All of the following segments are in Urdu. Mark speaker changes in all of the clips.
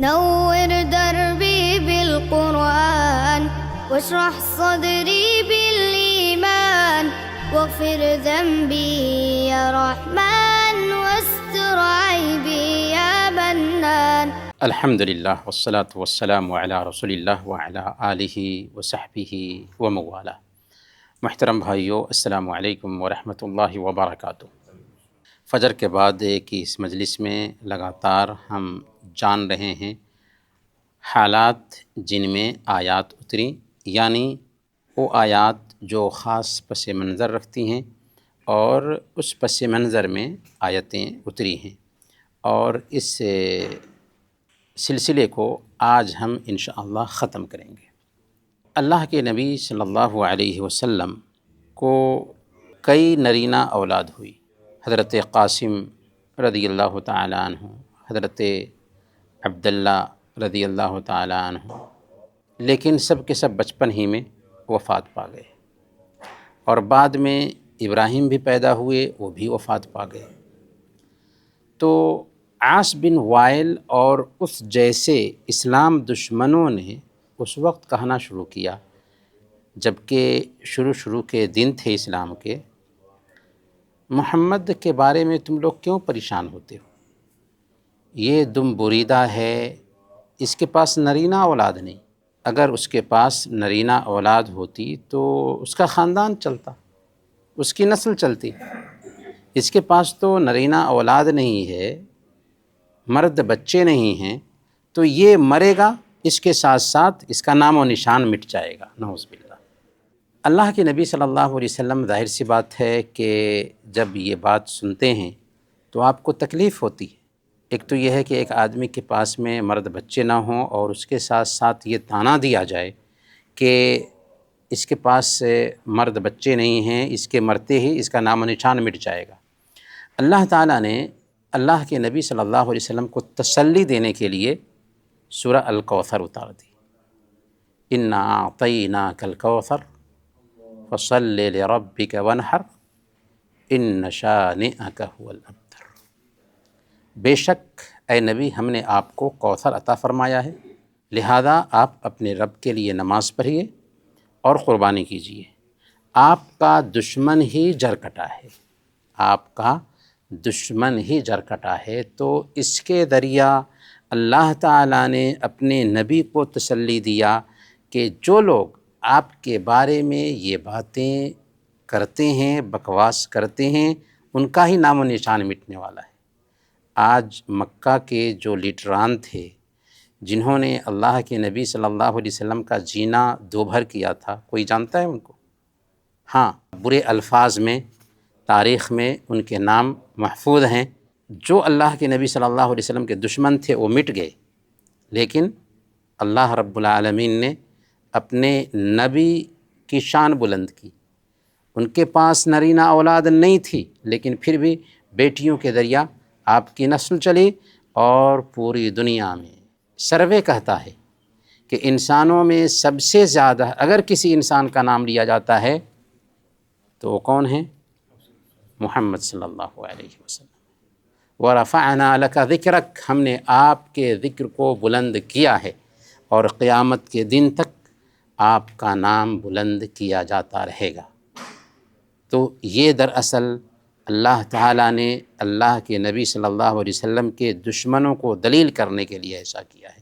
Speaker 1: نور دربي بالقرآن واشرح صدري بالإيمان واغفر ذنبي يا رحمن واستر عيبي يا منان.
Speaker 2: الحمد للہ والصلاة والسلام علی رسول اللہ وعلی آلہ وصحبہ وموالا. محترم بھائیو، السلام علیکم ورحمۃ اللہ وبرکاتہ. فجر کے بعد کی اس مجلس میں لگاتار ہم جان رہے ہیں حالات جن میں آیات اتری، یعنی وہ آیات جو خاص پس منظر رکھتی ہیں اور اس پس منظر میں آیتیں اتری ہیں، اور اس سلسلے کو آج ہم انشاءاللہ ختم کریں گے. اللہ کے نبی صلی اللہ علیہ وسلم کو کئی نرینہ اولاد ہوئی. حضرت قاسم رضی اللہ تعالیٰ عنہ، حضرت عبداللہ رضی اللہ تعالیٰ عنہ، لیکن سب کے سب بچپن ہی میں وفات پا گئے. اور بعد میں ابراہیم بھی پیدا ہوئے، وہ بھی وفات پا گئے. تو عاص بن وائل اور اس جیسے اسلام دشمنوں نے اس وقت کہنا شروع کیا، جبکہ شروع کے دن تھے اسلام کے، محمد کے بارے میں تم لوگ کیوں پریشان ہوتے ہو؟ یہ دم بریدہ ہے، اس کے پاس نرینہ اولاد نہیں. اگر اس کے پاس نرینہ اولاد ہوتی تو اس کا خاندان چلتا، اس کی نسل چلتی. اس کے پاس تو نرینہ اولاد نہیں ہے، مرد بچے نہیں ہیں، تو یہ مرے گا، اس کے ساتھ ساتھ اس کا نام و نشان مٹ جائے گا، نعوذ باللہ. اللہ کے نبی صلی اللہ علیہ وسلم، ظاہر سی بات ہے کہ جب یہ بات سنتے ہیں تو آپ کو تکلیف ہوتی ہے. ایک تو یہ ہے کہ ایک آدمی کے پاس میں مرد بچے نہ ہوں اور اس کے ساتھ ساتھ یہ طعنہ دیا جائے کہ اس کے پاس مرد بچے نہیں ہیں، اس کے مرتے ہی اس کا نام و نشان مٹ جائے گا. اللہ تعالیٰ نے اللہ کے نبی صلی اللہ علیہ وسلم کو تسلی دینے کے لیے سورہ الکوثر اتار دی. انا اعطیناک الکوثر فصل لربک وانحر ان شانئک هو الابتر. بے شک اے نبی، ہم نے آپ کو کوثر عطا فرمایا ہے، لہذا آپ اپنے رب کے لیے نماز پڑھیے اور قربانی کیجیے. آپ کا دشمن ہی جر کٹا ہے، آپ کا دشمن ہی جر کٹا ہے. تو اس کے ذریعہ اللہ تعالیٰ نے اپنے نبی کو تسلی دیا کہ جو لوگ آپ کے بارے میں یہ باتیں کرتے ہیں، بکواس کرتے ہیں، ان کا ہی نام و نشان مٹنے والا ہے. آج مکہ کے جو لیڈران تھے، جنہوں نے اللہ کے نبی صلی اللہ علیہ وسلم کا جینا دو بھر کیا تھا، کوئی جانتا ہے ان کو؟ ہاں، برے الفاظ میں تاریخ میں ان کے نام محفوظ ہیں. جو اللہ کے نبی صلی اللہ علیہ وسلم کے دشمن تھے وہ مٹ گئے، لیکن اللہ رب العالمین نے اپنے نبی کی شان بلند کی. ان کے پاس نرینہ اولاد نہیں تھی، لیکن پھر بھی بیٹیوں کے ذریعہ آپ کی نسل چلی، اور پوری دنیا میں سروے کہتا ہے کہ انسانوں میں سب سے زیادہ اگر کسی انسان کا نام لیا جاتا ہے تو وہ کون ہیں؟ محمد صلی اللہ علیہ وسلم. وَرَفَعْنَا لَكَ ذِكْرَكَ، ہم نے آپ کے ذکر کو بلند کیا ہے، اور قیامت کے دن تک آپ کا نام بلند کیا جاتا رہے گا. تو یہ دراصل اللہ تعالیٰ نے اللہ کے نبی صلی اللہ علیہ وسلم کے دشمنوں کو دلیل کرنے کے لیے ایسا کیا ہے.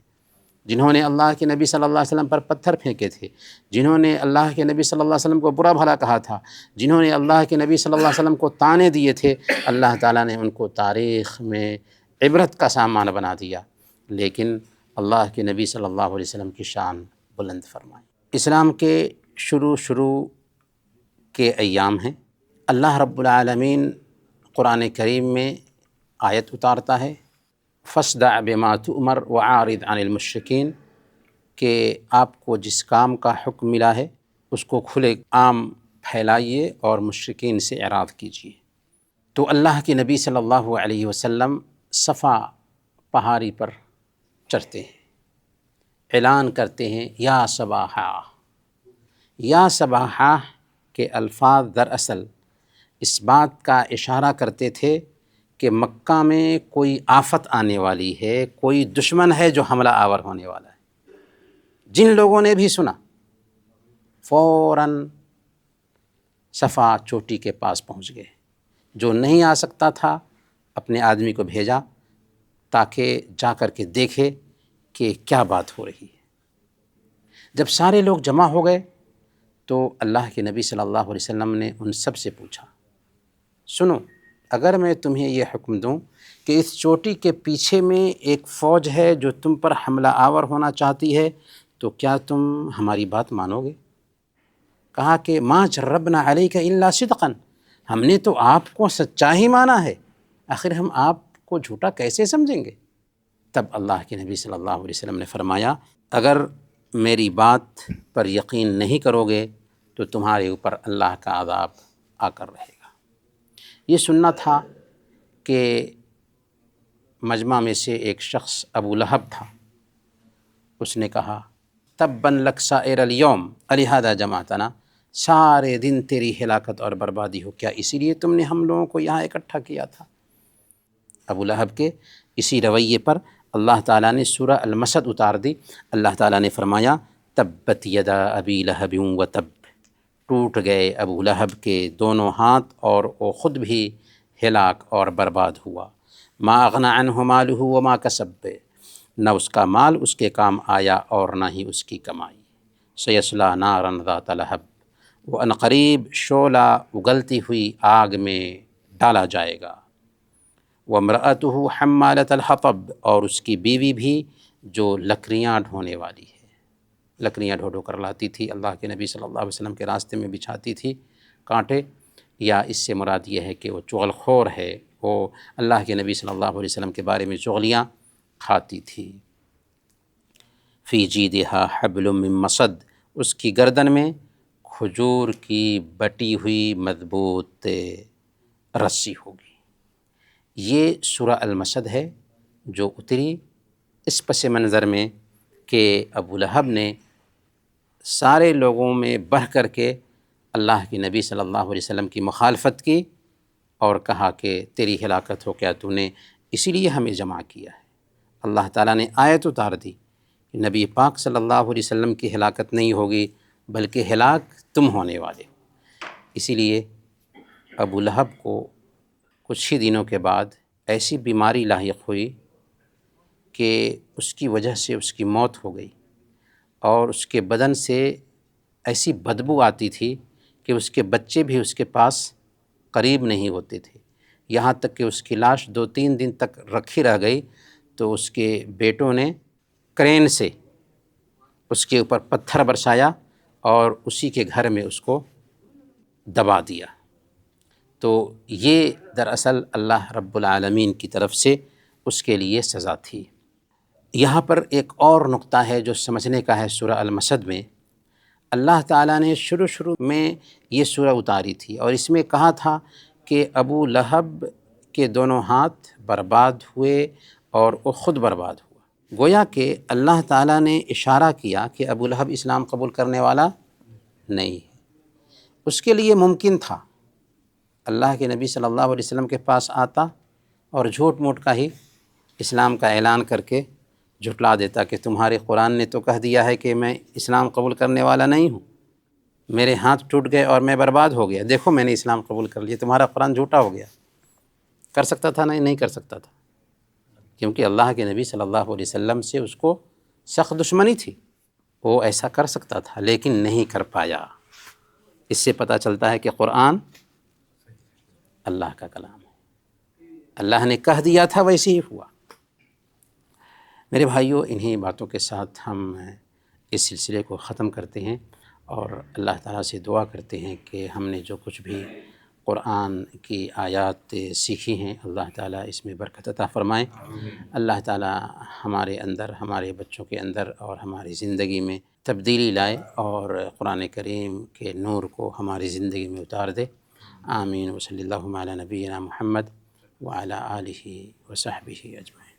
Speaker 2: جنہوں نے اللہ کے نبی صلی اللہ علیہ وسلم پر پتھر پھینکے تھے، جنہوں نے اللہ کے نبی صلی اللہ علیہ وسلم کو برا بھلا کہا تھا، جنہوں نے اللہ کے نبی صلی اللہ علیہ وسلم کو طعنے دیے تھے، اللہ تعالیٰ نے ان کو تاریخ میں عبرت کا سامان بنا دیا، لیکن اللہ کے نبی صلی اللہ علیہ وسلم کی شان بلند فرمائی. اسلام کے شروع کے ایام ہیں. اللہ رب العالمین قرآن کریم میں آیت اتارتا ہے، فاصدع بما تؤمر وعارض عن المشرکین، کہ آپ کو جس کام کا حکم ملا ہے اس کو کھلے عام پھیلائیے اور مشرکین سے اعراض کیجیے. تو اللہ کے نبی صلی اللہ علیہ وسلم صفا پہاڑی پر چڑھتے ہیں، اعلان کرتے ہیں یا صباحا. یا صباحا کے الفاظ دراصل اس بات کا اشارہ کرتے تھے کہ مکہ میں کوئی آفت آنے والی ہے، کوئی دشمن ہے جو حملہ آور ہونے والا ہے۔ جن لوگوں نے بھی سنا فوراً صفا چوٹی کے پاس پہنچ گئے۔ جو نہیں آ سکتا تھا اپنے آدمی کو بھیجا تاکہ جا کر کے دیکھے کہ کیا بات ہو رہی ہے۔ جب سارے لوگ جمع ہو گئے تو اللہ کے نبی صلی اللہ علیہ وسلم نے ان سب سے پوچھا، سنو، اگر میں تمہیں یہ حکم دوں کہ اس چوٹی کے پیچھے میں ایک فوج ہے جو تم پر حملہ آور ہونا چاہتی ہے، تو کیا تم ہماری بات مانو گے؟ کہا کہ ما جربنا علیک الا صدقا، ہم نے تو آپ کو سچا ہی مانا ہے، آخر ہم آپ کو جھوٹا کیسے سمجھیں گے؟ تب اللہ کے نبی صلی اللہ علیہ وسلم نے فرمایا، اگر میری بات پر یقین نہیں کرو گے تو تمہارے اوپر اللہ کا عذاب آ کر رہے گا۔ یہ سننا تھا کہ مجمع میں سے ایک شخص ابو لہب تھا، اس نے کہا تباً لک سائر الیوم الہذا جمعتنا، سارے دن تیری ہلاکت اور بربادی ہو، کیا اسی لیے تم نے ہم لوگوں کو یہاں اکٹھا کیا تھا؟ ابو لہب کے اسی رویے پر اللہ تعالیٰ نے سورہ المسد اتار دی۔ اللہ تعالیٰ نے فرمایا تبت یدا ابی لہب و تب، ٹوٹ گئے ابو لہب کے دونوں ہاتھ اور وہ خود بھی ہلاک اور برباد ہوا۔ ما اغنی عنہ مالہ وما کسب، نہ اس کا مال اس کے کام آیا اور نہ ہی اس کی کمائی۔ سیصلی نارا ذات لہب، وہ عنقریب شعلہ اگلتی ہوئی آگ میں ڈالا جائے گا۔ وامرأتہ حمالۃ الحطب، اور اس کی بیوی بھی جو لکڑیاں ڈھونے والی ہے، لکڑیاں ڈھو ڈھو کر لاتی تھی، اللہ کے نبی صلی اللہ علیہ وسلم کے راستے میں بچھاتی تھی کانٹے، یا اس سے مراد یہ ہے کہ وہ چغل خور ہے، وہ اللہ کے نبی صلی اللہ علیہ وسلم کے بارے میں چغلیاں کھاتی تھی۔ فی جیدہا حبل من مسد، اس کی گردن میں کھجور کی بٹی ہوئی مضبوط رسی ہوگی۔ یہ سورہ المسد ہے جو اتری اس پس منظر میں کہ ابو لہب نے سارے لوگوں میں بڑھ کر کے اللہ کے نبی صلی اللہ علیہ وسلم کی مخالفت کی اور کہا کہ تیری ہلاکت ہو، کیا تو نے اسی لیے ہمیں جمع کیا ہے؟ اللہ تعالیٰ نے آیت اتار دی کہ نبی پاک صلی اللہ علیہ وسلم کی ہلاکت نہیں ہوگی بلکہ ہلاک تم ہونے والے ہو۔ اسی لیے ابو لہب کو کچھ ہی دنوں کے بعد ایسی بیماری لاحق ہوئی کہ اس کی وجہ سے اس کی موت ہو گئی، اور اس کے بدن سے ایسی بدبو آتی تھی کہ اس کے بچے بھی اس کے پاس قریب نہیں ہوتے تھے، یہاں تک کہ اس کی لاش 2-3 دن تک رکھی رہ گئی تو اس کے بیٹوں نے کرین سے اس کے اوپر پتھر برسایا اور اسی کے گھر میں اس کو دبا دیا۔ تو یہ دراصل اللہ رب العالمین کی طرف سے اس کے لیے سزا تھی۔ یہاں پر ایک اور نقطہ ہے جو سمجھنے کا ہے سورہ المسد میں۔ اللہ تعالیٰ نے شروع میں یہ سورہ اتاری تھی اور اس میں کہا تھا کہ ابو لہب کے دونوں ہاتھ برباد ہوئے اور وہ خود برباد ہوا۔ گویا کہ اللہ تعالیٰ نے اشارہ کیا کہ ابو لہب اسلام قبول کرنے والا نہیں ہے۔ اس کے لیے ممکن تھا اللہ کے نبی صلی اللہ علیہ وسلم کے پاس آتا اور جھوٹ موٹ کا ہی اسلام کا اعلان کر کے جھٹلا دیتا کہ تمہارے قرآن نے تو کہہ دیا ہے کہ میں اسلام قبول کرنے والا نہیں ہوں، میرے ہاتھ ٹوٹ گئے اور میں برباد ہو گیا، دیکھو میں نے اسلام قبول کر لیا، تمہارا قرآن جھوٹا ہو گیا۔ کر سکتا تھا؟ نہیں کر سکتا تھا، کیونکہ اللہ کے نبی صلی اللہ علیہ وسلم سے اس کو سخت دشمنی تھی۔ وہ ایسا کر سکتا تھا لیکن نہیں کر پایا۔ اس سے پتہ چلتا ہے کہ قرآن اللہ کا کلام ہے، اللہ نے کہہ دیا تھا ویسے ہی ہوا۔ میرے بھائیوں، انہی باتوں کے ساتھ ہم اس سلسلے کو ختم کرتے ہیں اور اللہ تعالیٰ سے دعا کرتے ہیں کہ ہم نے جو کچھ بھی قرآن کی آیات سیکھی ہیں اللہ تعالیٰ اس میں برکت عطا فرمائیں۔ اللہ تعالیٰ ہمارے اندر، ہمارے بچوں کے اندر اور ہماری زندگی میں تبدیلی لائے اور قرآن کریم کے نور کو ہماری زندگی میں اتار دے۔ آمین۔ وصلی اللہ علی نبینا محمد وعلی آلہ وصحبہ اجمعین۔